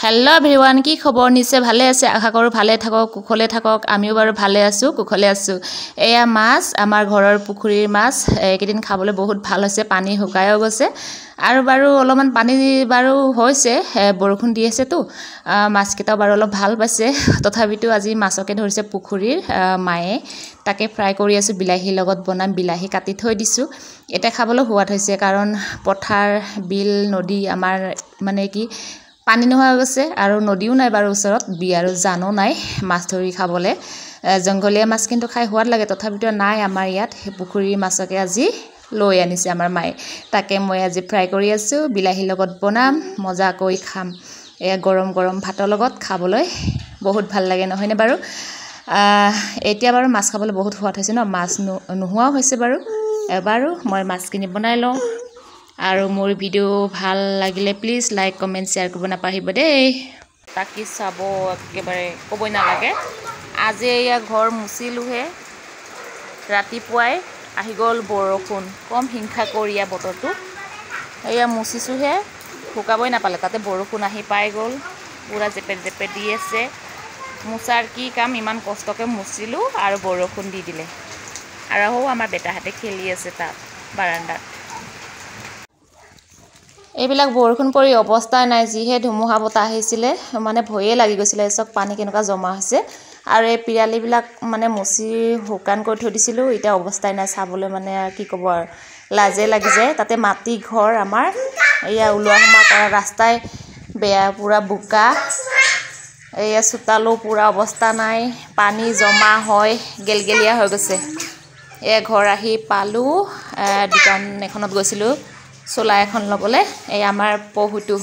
hello everyone की खबर निसे भाले আছে আশা কৰো ভালে থাকক কুখলে থাকক আমিও বাৰু ভালে আছো কুখলে আছো এয়া মাছ আমাৰ ঘৰৰ পুখুৰীৰ মাছ একদিন খাবলৈ বহুত ভাল হৈছে পানী শুকায়ও গৈছে আৰু বাৰু অলপমান পানী বাৰু হৈছে বৰষুণ দি আছে তো মাছ কেইটা বাৰু অলপ ভাল পাইছে তথাপিতো আজি মাছকে ধৰিছে পুখুৰীৰ মায়ে তাকে ফ্ৰাই কৰি আছো বিলাহীৰ লগত বনাম বিলাহী কাটি থৈ দিছো এটা খাবলৈ হোৱাত হৈছে কাৰণ পথাৰ বিল নদী আমাৰ মানে কি পানী নোহোৱা গৈছে আৰু নদীও নাই বাৰু ওচৰত বি আৰু জানো নাই মাছ ধৰি খাবলে জংগলীয়া মাছ কিন্তু খাই হোৱাত লাগে তথাপিতো নাই আমাৰ ইয়াত পুখুৰীৰ মাছকে আজি লৈ আনিছে আমাৰ মায়ে তাকে মই আজি ফ্ৰাই কৰি আছো বিলাহীৰ লগত বনাম মজা কৈ খাম এয়া গৰম গৰম ভাতৰ লগত খাবলৈ বহুত ভাল লাগে নহয়নে বাৰু এতিয়া বাৰু মাছ খাবলৈ বহুত সোৱাদ হৈছে ন মাছ নোহোৱা হৈছে বাৰু এবাৰো মই মাছখিনি বনাই লওঁ আৰু মোৰ ভিডিও ভাল লাগিলে প্লিজ লাইক কমেন্ট শেয়াৰ কৰিব নাপাহিব দেই তাকি চাব একেবাৰে কবই নালাগে আজি এয়া ঘৰ মুচিলুহে ৰাতিপুৱাই আহি গ'ল বৰষুণ কম হিংসা কৰিয়া বতৰটো এয়া মুচিছোহে শুকাবই নাপালে তাতে বৰষুণ আহি পাই গ'ল পুৰা জেপে জেপে দি আছে মুচাৰ কি কাম ইমান কষ্টকে মুচিলো আৰু বৰষুণ দি দিলে আৰু আমাৰ বেটাহাতে খেলি আছে তাত বাৰান্দাত এইবিলাক বৰষুণ পৰি অৱস্থাই নাই যিহে ধুমুহা বতাহ আহিছিলে মানে ভয়ে লাগি গৈছিলে সব পানী কেনেকা জমা হৈছে আৰু এই পিৰালি বিলাক মানে মুচি শুকান কৰি থৈ দিছিলো এটা অৱস্থাই নাই চাবলৈ মানে কি ক'ব আৰু লাজে লাগি যায় তাতে মাটি ঘৰ আমাৰ এয়া উলোৱা সমা কৰা ৰাস্তাই বেয়া পুৰা বুকা এয়া সুতালো পুৰা অৱস্থা নাই পানী জমা হয় গেলগেলিয়া হৈ গৈছে এ ঘৰ আহি পালো দোকান এখনত গৈছিলো চোলা এখন লবলে এই আমাৰ পহুটো